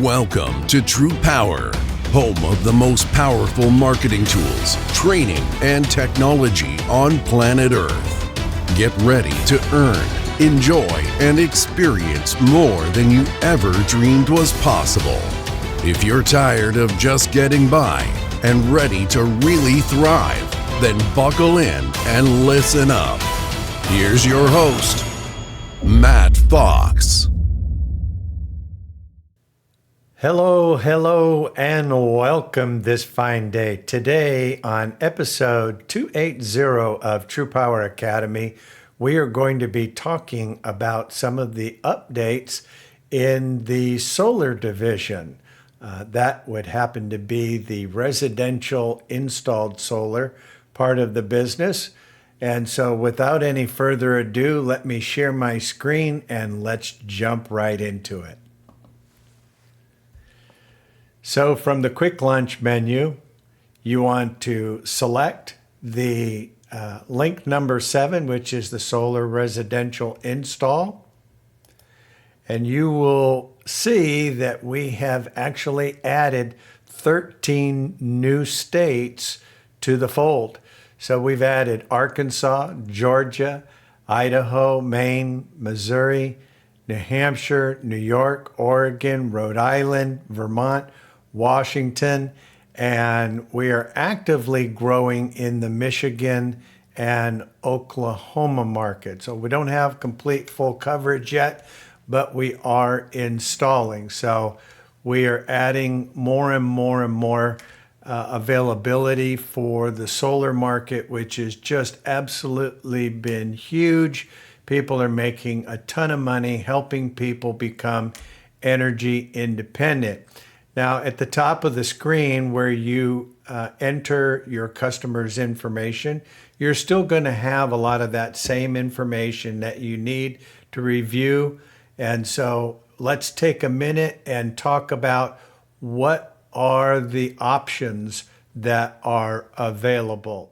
Welcome to TruPowur, home of the most powerful marketing tools, training, and technology on planet Earth. Get ready to earn, enjoy, and experience more than you ever dreamed was possible. If you're tired of just getting by and ready to really thrive, then buckle in and listen up. Here's your host, Matt Fox. Hello, and welcome this fine day. Today on episode 280 of TruPowur Academy, we are going to be talking about some of the updates in the solar division. That would happen to be the residential installed solar part of the business. And so without any further ado, let me share my screen and let's jump right into it. So from the quick launch menu, you want to select the link number 7, which is the solar residential install. And you will see that we have actually added 13 new states to the fold. So we've added Arkansas, Georgia, Idaho, Maine, Missouri, New Hampshire, New York, Oregon, Rhode Island, Vermont, Washington, and we are actively growing in the Michigan and Oklahoma market. So we don't have complete full coverage yet, but we are installing. So we are adding more and more availability for the solar market, which has just absolutely been huge. People are making a ton of money helping people become energy independent. Now, at the top of the screen where you enter your customer's information, you're still going to have a lot of that same information that you need to review. And so let's take a minute and talk about what are the options that are available.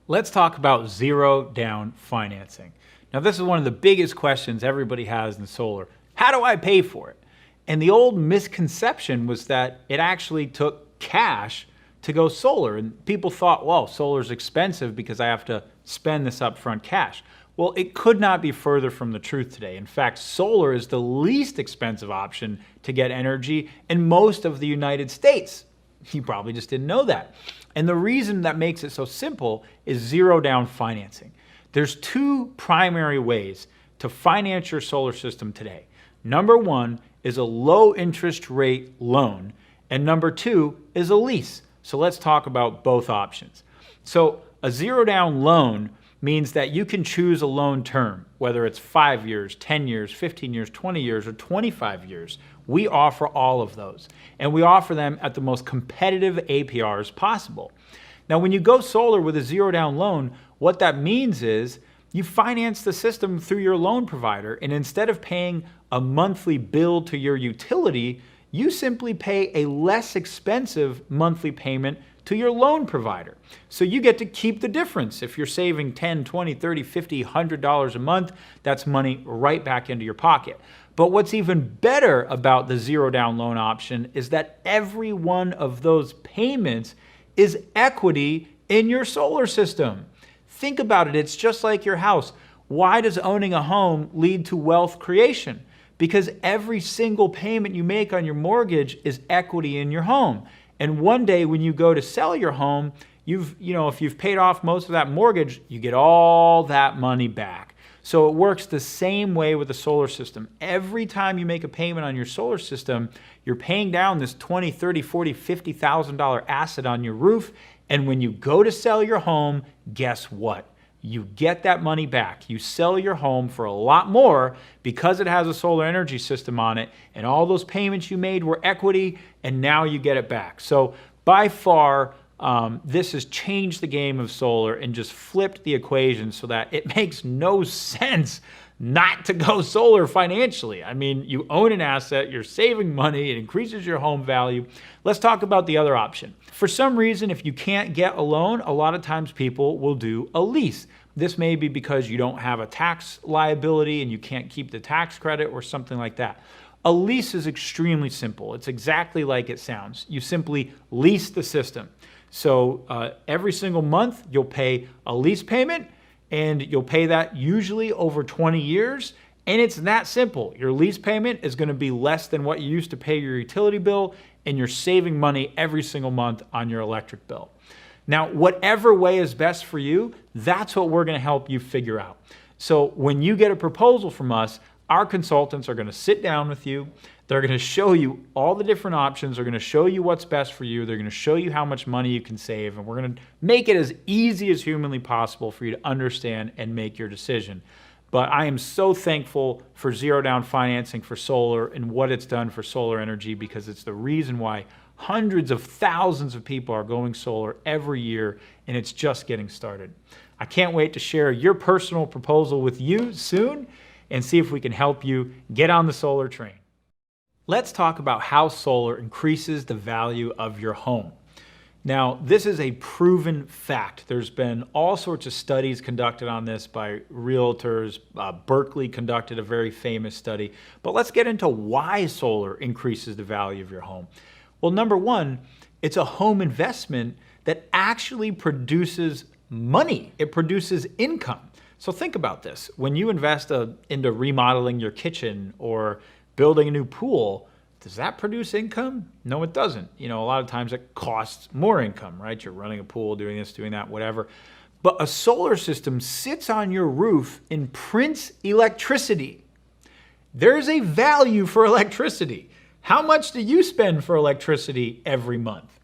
Let's talk about zero down financing. Now, this is one of the biggest questions everybody has in solar. How do I pay for it? And the old misconception was that it actually took cash to go solar. And people thought, well, solar's expensive because I have to spend this upfront cash. Well, it could not be further from the truth today. In fact, solar is the least expensive option to get energy in most of the United States. You probably just didn't know that. And the reason that makes it so simple is zero down financing. There's two primary ways to finance your solar system today. Number one is a low interest rate loan, and number two is a lease. So let's talk about both options. So a zero down loan means that you can choose a loan term, whether it's 5 years, 10 years, 15 years, 20 years, or 25 years. We offer all of those, and we offer them at the most competitive APRs possible. Now, when you go solar with a zero down loan, what that means is you finance the system through your loan provider, and instead of paying a monthly bill to your utility, you simply pay a less expensive monthly payment to your loan provider. So you get to keep the difference. If you're saving $10, $20, $30, $50, $100 a month, that's money right back into your pocket. But what's even better about the zero down loan option is that every one of those payments is equity in your solar system. Think about it, it's just like your house. Why does owning a home lead to wealth creation? Because every single payment you make on your mortgage is equity in your home. And one day when you go to sell your home, if you've paid off most of that mortgage, you get all that money back. So it works the same way with the solar system. Every time you make a payment on your solar system, you're paying down this $20,000, $30,000, $40,000, $50,000 asset on your roof. And when you go to sell your home, guess what? You get that money back. You sell your home for a lot more because it has a solar energy system on it, and all those payments you made were equity, and now you get it back. So by far, this has changed the game of solar and just flipped the equation so that it makes no sense not to go solar financially. I mean, you own an asset, you're saving money, it increases your home value. Let's talk about the other option. For some reason, if you can't get a loan, a lot of times people will do a lease. This may be because you don't have a tax liability and you can't keep the tax credit or something like that. A lease is extremely simple. It's exactly like it sounds. You simply lease the system. So every single month you'll pay a lease payment, and you'll pay that usually over 20 years. And it's that simple. Your lease payment is going to be less than what you used to pay your utility bill, and you're saving money every single month on your electric bill. Now, whatever way is best for you, that's what we're going to help you figure out. So when you get a proposal from us, our consultants are going to sit down with you. They're going to show you all the different options. They're going to show you what's best for you. They're going to show you how much money you can save. And we're going to make it as easy as humanly possible for you to understand and make your decision. But I am so thankful for zero down financing for solar and what it's done for solar energy, because it's the reason why hundreds of thousands of people are going solar every year, and it's just getting started. I can't wait to share your personal proposal with you soon and see if we can help you get on the solar train. Let's talk about how solar increases the value of your home. Now, this is a proven fact. There's been all sorts of studies conducted on this by realtors. Berkeley conducted a very famous study. But let's get into why solar increases the value of your home. Well, number one, it's a home investment that actually produces money. It produces income. So think about this. When you invest into remodeling your kitchen or building a new pool, does that produce income? No, it doesn't. A lot of times it costs more income, right? You're running a pool, doing this, doing that, whatever. But a solar system sits on your roof and prints electricity. There's a value for electricity. How much do you spend for electricity every month?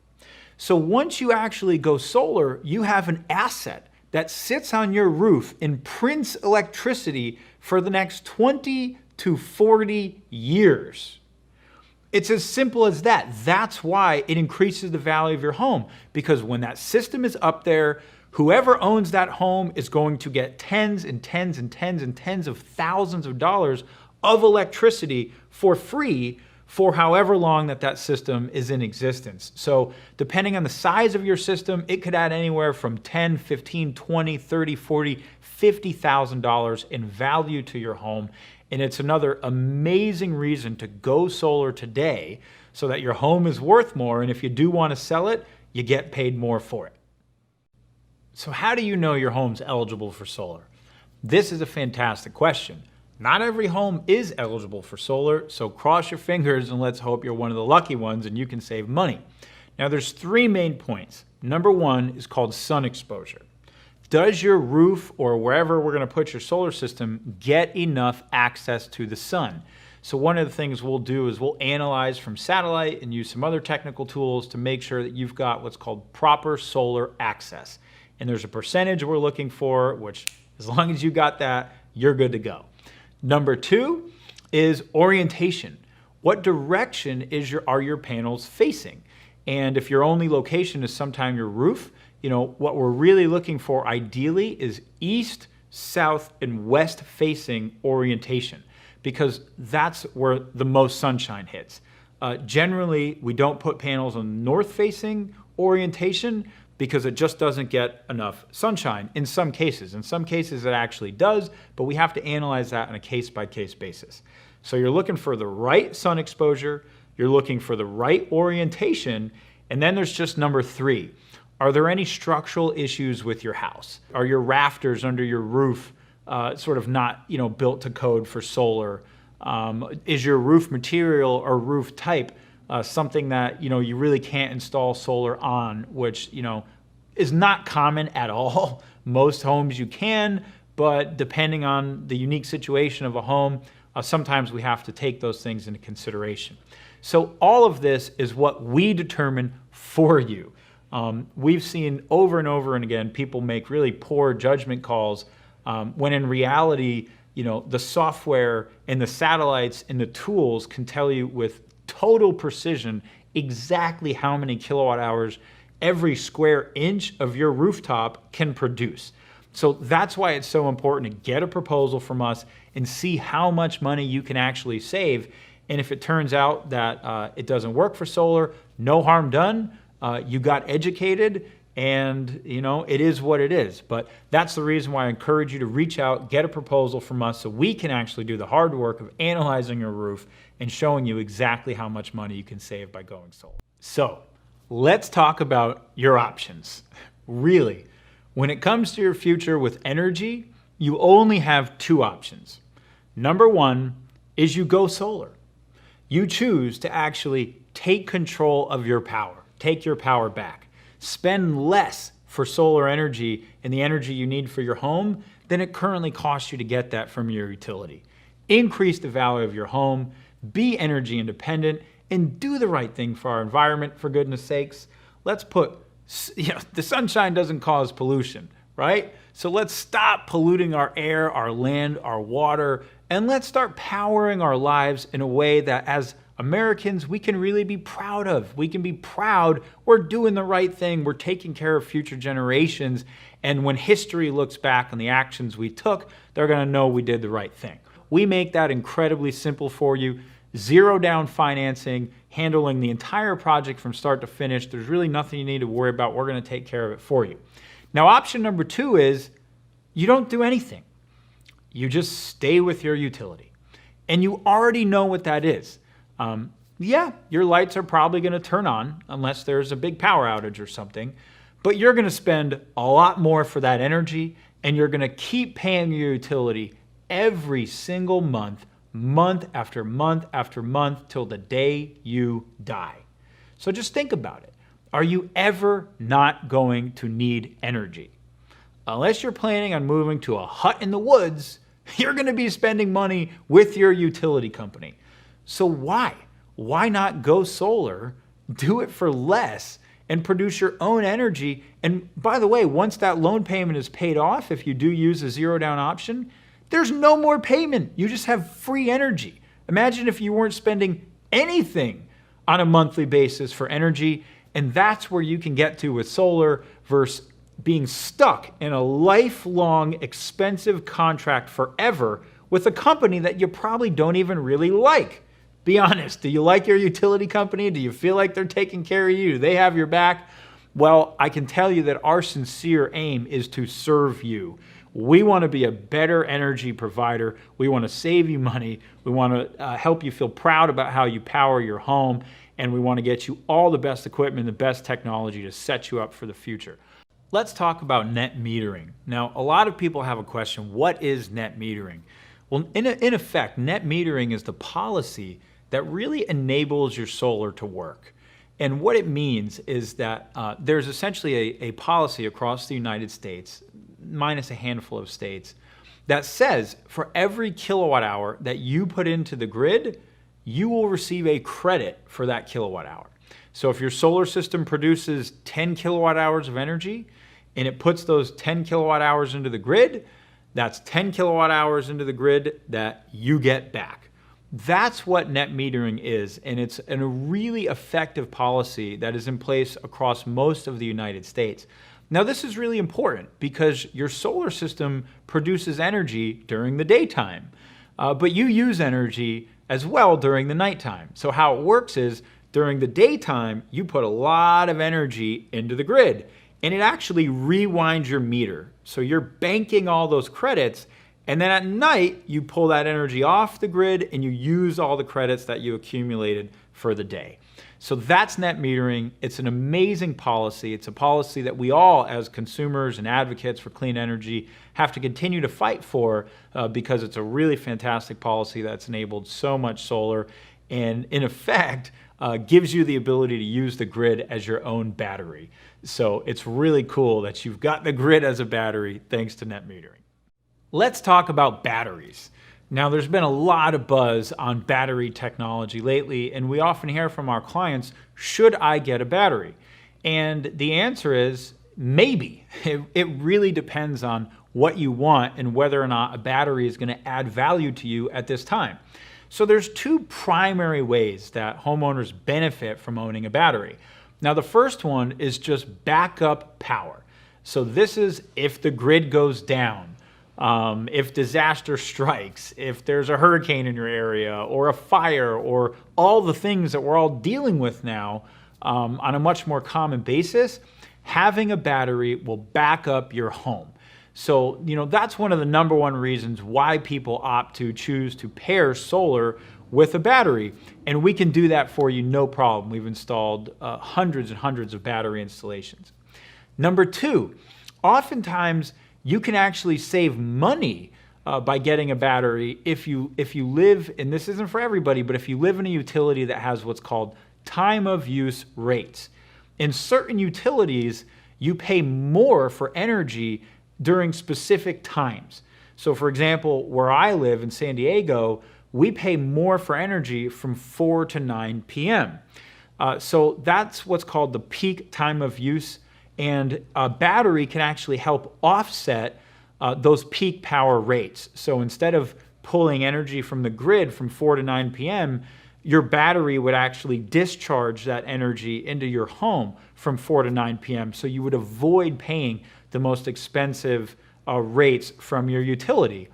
So once you actually go solar, you have an asset that sits on your roof and prints electricity for the next 20 to 40 years. It's as simple as that. That's why it increases the value of your home, because when that system is up there, whoever owns that home is going to get tens and tens and tens and tens of thousands of dollars of electricity for free for however long that system is in existence. So depending on the size of your system, it could add anywhere from $10, $15, $20, $30, $40, $50,000 in value to your home. And it's another amazing reason to go solar today so that your home is worth more. And if you do want to sell it, you get paid more for it. So how do you know your home's eligible for solar? This is a fantastic question. Not every home is eligible for solar, so cross your fingers and let's hope you're one of the lucky ones and you can save money. Now there's three main points. Number one is called sun exposure. Does your roof or wherever we're going to put your solar system get enough access to the sun? So one of the things we'll do is we'll analyze from satellite and use some other technical tools to make sure that you've got what's called proper solar access. And there's a percentage we're looking for, which as long as you got that, you're good to go. Number two is orientation. What direction are your panels facing? And if your only location is sometime your roof, what we're really looking for ideally is east, south, and west facing orientation, because that's where the most sunshine hits. Generally, we don't put panels on north facing orientation because it just doesn't get enough sunshine in some cases. In some cases it actually does, but we have to analyze that on a case-by-case basis. So you're looking for the right sun exposure, you're looking for the right orientation, and then there's just number three. Are there any structural issues with your house? Are your rafters under your roof sort of not built to code for solar? Is your roof material or roof type something that you really can't install solar on, which is not common at all. Most homes you can, but depending on the unique situation of a home, sometimes we have to take those things into consideration. So all of this is what we determine for you. We've seen over and over and again people make really poor judgment calls when in reality, the software and the satellites and the tools can tell you with total precision exactly how many kilowatt hours every square inch of your rooftop can produce. So that's why it's so important to get a proposal from us and see how much money you can actually save. And if it turns out that it doesn't work for solar, no harm done. You got educated And, it is what it is. But that's the reason why I encourage you to reach out, get a proposal from us so we can actually do the hard work of analyzing your roof and showing you exactly how much money you can save by going solar. So let's talk about your options. Really, when it comes to your future with energy, you only have two options. Number one is you go solar. You choose to actually take control of your power, take your power back. Spend less for solar energy and the energy you need for your home than it currently costs you to get that from your utility. Increase the value of your home, be energy independent, and do the right thing for our environment, for goodness sakes. Let's put, the sunshine doesn't cause pollution, right? So let's stop polluting our air, our land, our water, and let's start powering our lives in a way that as Americans, we can really be proud of. We can be proud we're doing the right thing. We're taking care of future generations. And when history looks back on the actions we took, they're going to know we did the right thing. We make that incredibly simple for you. Zero down financing, handling the entire project from start to finish. There's really nothing you need to worry about. We're going to take care of it for you. Now, option number two is you don't do anything. You just stay with your utility. And you already know what that is. Your lights are probably going to turn on unless there's a big power outage or something, but you're going to spend a lot more for that energy, and you're going to keep paying your utility every single month, month after month after month, till the day you die. So just think about it. Are you ever not going to need energy? Unless you're planning on moving to a hut in the woods, you're going to be spending money with your utility company. So why? Why not go solar, do it for less, and produce your own energy? And by the way, once that loan payment is paid off, if you do use a zero down option, there's no more payment. You just have free energy. Imagine if you weren't spending anything on a monthly basis for energy, and that's where you can get to with solar versus being stuck in a lifelong expensive contract forever with a company that you probably don't even really like. Be honest, do you like your utility company? Do you feel like they're taking care of you? Do they have your back? Well, I can tell you that our sincere aim is to serve you. We want to be a better energy provider. We want to save you money. We want to help you feel proud about how you power your home. And we want to get you all the best equipment, the best technology to set you up for the future. Let's talk about net metering. Now, a lot of people have a question, what is net metering? Well, in effect, net metering is the policy that really enables your solar to work. And what it means is that there's essentially a policy across the United States, minus a handful of states, that says for every kilowatt hour that you put into the grid, you will receive a credit for that kilowatt hour. So if your solar system produces 10 kilowatt hours of energy and it puts those 10 kilowatt hours into the grid, that's 10 kilowatt hours into the grid that you get back. That's what net metering is, and it's a really effective policy that is in place across most of the United States. Now, this is really important because your solar system produces energy during the daytime, but you use energy as well during the nighttime. So how it works is during the daytime, you put a lot of energy into the grid, and it actually rewinds your meter. So you're banking all those credits, and then at night, you pull that energy off the grid and you use all the credits that you accumulated for the day. So that's net metering. It's an amazing policy. It's a policy that we all, as consumers and advocates for clean energy, have to continue to fight for because it's a really fantastic policy that's enabled so much solar and, in effect, gives you the ability to use the grid as your own battery. So it's really cool that you've got the grid as a battery thanks to net metering. Let's talk about batteries. Now, there's been a lot of buzz on battery technology lately, and we often hear from our clients, should I get a battery? And the answer is maybe. It really depends on what you want and whether or not a battery is going to add value to you at this time. So there's two primary ways that homeowners benefit from owning a battery. Now, the first one is just backup power. So this is if the grid goes down. If disaster strikes, if there's a hurricane in your area or a fire or all the things that we're all dealing with now on a much more common basis, having a battery will back up your home. So, that's one of the number one reasons why people opt to choose to pair solar with a battery. And we can do that for you, no problem. We've installed hundreds and hundreds of battery installations. Number two, oftentimes you can actually save money by getting a battery if you live, and this isn't for everybody, but if you live in a utility that has what's called time of use rates. In certain utilities, you pay more for energy during specific times. So for example, where I live in San Diego, we pay more for energy from 4 to 9 p.m. So that's what's called the peak time of use, and a battery can actually help offset those peak power rates. So instead of pulling energy from the grid from 4 to 9 p.m., your battery would actually discharge that energy into your home from 4 to 9 p.m. So you would avoid paying the most expensive rates from your utility.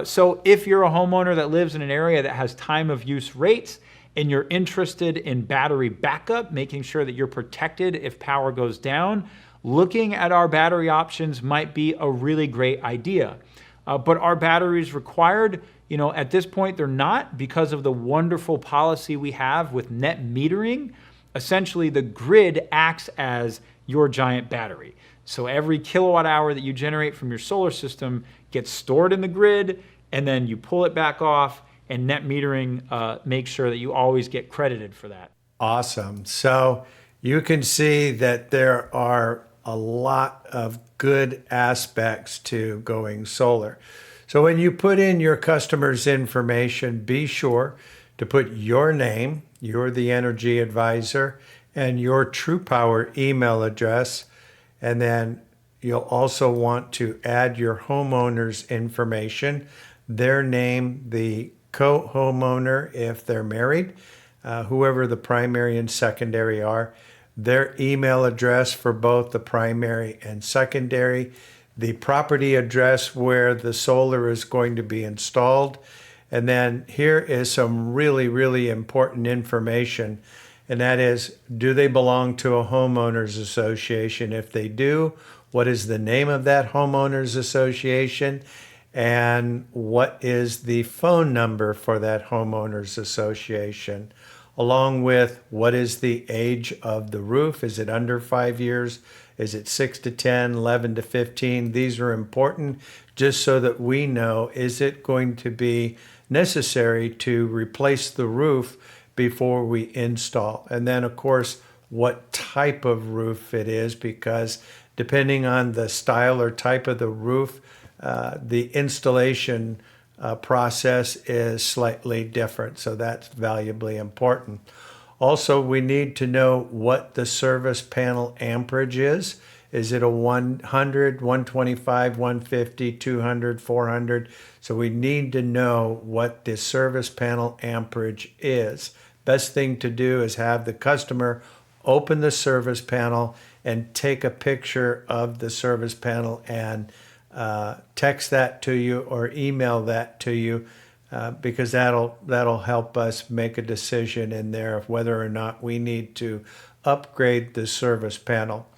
So if you're a homeowner that lives in an area that has time of use rates and you're interested in battery backup, making sure that you're protected if power goes down, looking at our battery options might be a really great idea. But are batteries required? At this point, they're not, because of the wonderful policy we have with net metering. Essentially, the grid acts as your giant battery. So every kilowatt hour that you generate from your solar system gets stored in the grid, and then you pull it back off, and net metering makes sure that you always get credited for that. Awesome. So you can see that there are a lot of good aspects to going solar. So when you put in your customer's information, be sure to put your name, you're the energy advisor, and your TruPowur email address. And then you'll also want to add your homeowner's information, their name, the co-homeowner if they're married, whoever the primary and secondary are, their email address for both the primary and secondary, the property address where the solar is going to be installed. And then here is some really, really important information, and that is, do they belong to a homeowners association? If they do, what is the name of that homeowners association? And what is the phone number for that homeowners association? Along with, what is the age of the roof? Is it under 5 years? Is it 6 to 10, 11 to 15? These are important just so that we know, is it going to be necessary to replace the roof before we install? And then, of course, what type of roof it is, because depending on the style or type of the roof, the installation process is slightly different. So that's valuably important. Also, we need to know what the service panel amperage is. Is it a 100, 125, 150, 200, 400? So we need to know what the service panel amperage is. Best thing to do is have the customer open the service panel and take a picture of the service panel and text that to you or email that to you, because that'll help us make a decision in there of whether or not we need to upgrade the service panel.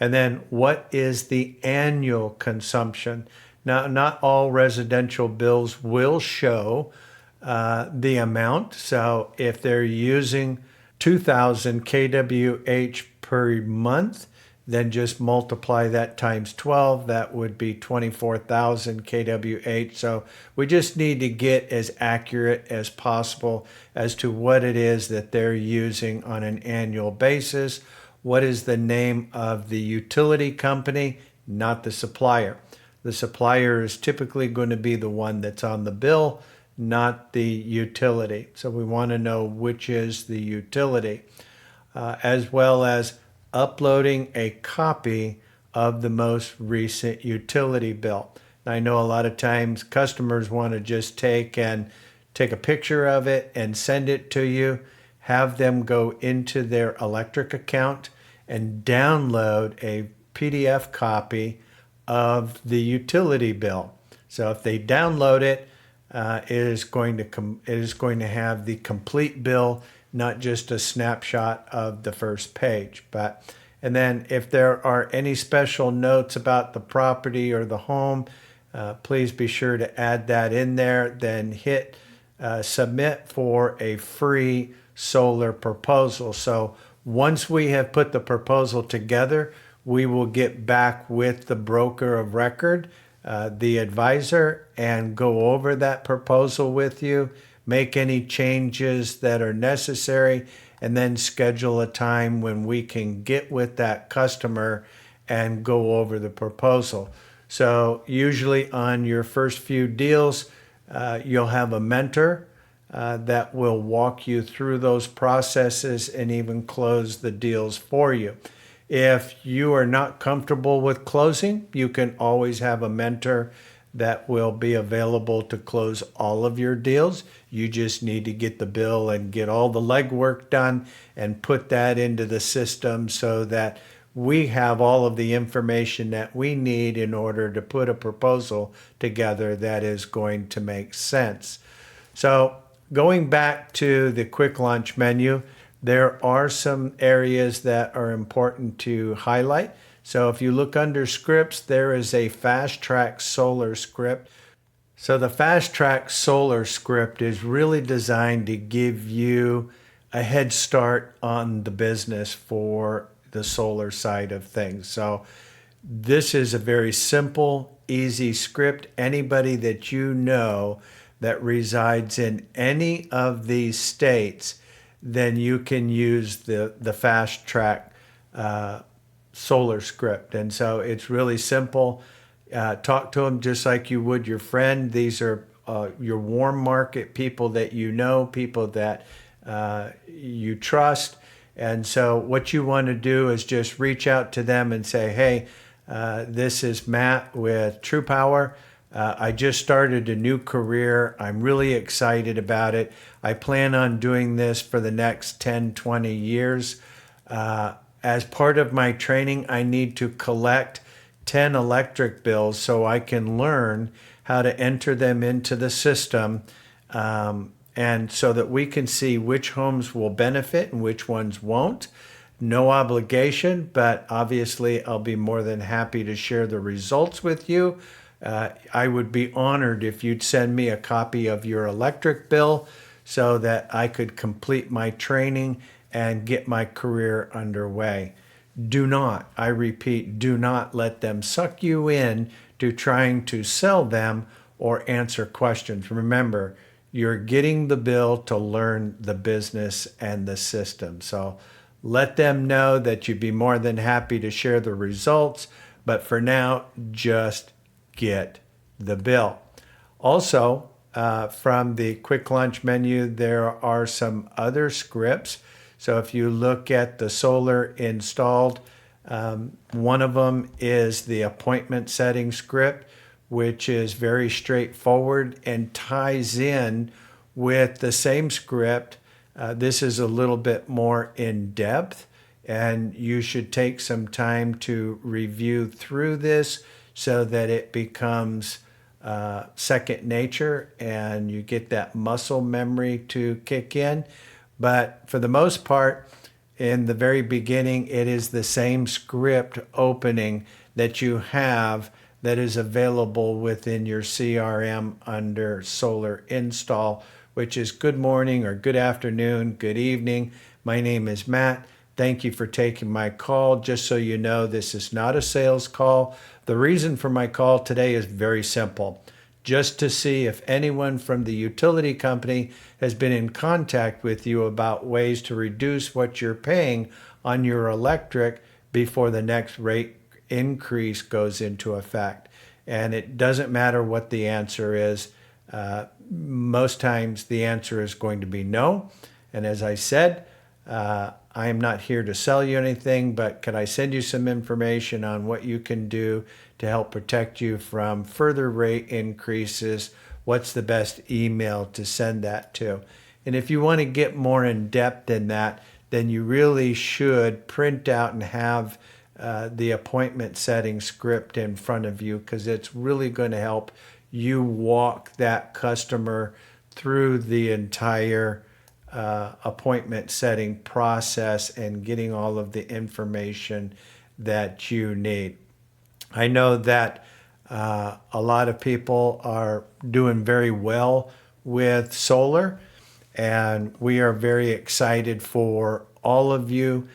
And then, what is the annual consumption? Now, not all residential bills will show the amount. So if they're using 2,000 kWh per month, then just multiply that times 12. That would be 24,000 kWh. So we just need to get as accurate as possible as to what it is that they're using on an annual basis. What is the name of the utility company, not the supplier? The supplier is typically going to be the one that's on the bill, not the utility. So we want to know which is the utility, as well as uploading a copy of the most recent utility bill. Now, I know a lot of times customers want to just take a picture of it and send it to you. Have them go into their electric account and download a PDF copy of the utility bill. So if they download it, it is going to have the complete bill, not just a snapshot of the first page. And then if there are any special notes about the property or the home, please be sure to add that in there. Then hit submit for a free solar proposal. So once we have put the proposal together, we will get back with the broker of record, the advisor, and go over that proposal with you, make any changes that are necessary, and then schedule a time when we can get with that customer and go over the proposal. So usually on your first few deals, you'll have a mentor that will walk you through those processes and even close the deals for you. If you are not comfortable with closing, you can always have a mentor that will be available to close all of your deals. You just need to get the bill and get all the legwork done and put that into the system so that we have all of the information that we need in order to put a proposal together that is going to make sense. So going back to the quick launch menu, there are some areas that are important to highlight. So if you look under scripts, there is a fast track solar script. So the fast track solar script is really designed to give you a head start on the business for the solar side of things. So this is a very simple, easy script. Anybody that you know that resides in any of these states, then you can use the fast track solar script. And so it's really simple. Talk to them just like you would your friend. These are your warm market people that you know, people that you trust. And so what you want to do is just reach out to them and say, hey, this is Matt with TruPowur. I just started a new career. I'm really excited about it. I plan on doing this for the next 10, 20 years. As part of my training, I need to collect 10 electric bills so I can learn how to enter them into the system, and so that we can see which homes will benefit and which ones won't. No obligation, but obviously I'll be more than happy to share the results with you. I would be honored if you'd send me a copy of your electric bill so that I could complete my training and get my career underway. Do not, I repeat, do not let them suck you in to trying to sell them or answer questions. Remember, you're getting the bill to learn the business and the system. So let them know that you'd be more than happy to share the results, but for now, just get the bill. Also, from the quick launch menu, there are some other scripts. So if you look at the solar installed, one of them is the appointment setting script, which is very straightforward and ties in with the same script. This is a little bit more in depth, and you should take some time to review through this so that it becomes second nature and you get that muscle memory to kick in. But for the most part, in the very beginning, it is the same script opening that you have that is available within your CRM under Solar Install, which is good morning or good afternoon, good evening. My name is Matt. Thank you for taking my call. Just so you know, this is not a sales call. The reason for my call today is very simple. Just to see if anyone from the utility company has been in contact with you about ways to reduce what you're paying on your electric before the next rate increase goes into effect. And it doesn't matter what the answer is. Most times the answer is going to be no. And as I said, I am not here to sell you anything, but can I send you some information on what you can do to help protect you from further rate increases? What's the best email to send that to? And if you want to get more in depth in that, then you really should print out and have the appointment setting script in front of you, because it's really going to help you walk that customer through the entire appointment setting process and getting all of the information that you need. I know that a lot of people are doing very well with solar, and we are very excited for all of you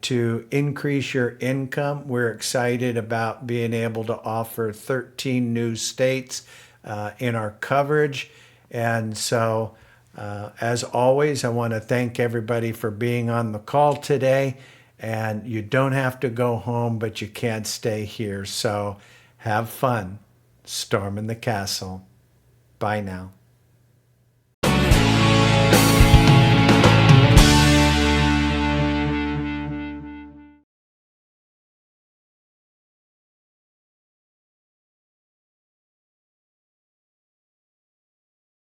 to increase your income. We're excited about being able to offer 13 new states in our coverage. And so, as always, I want to thank everybody for being on the call today. And you don't have to go home, but you can't stay here. So have fun storming the castle. Bye now.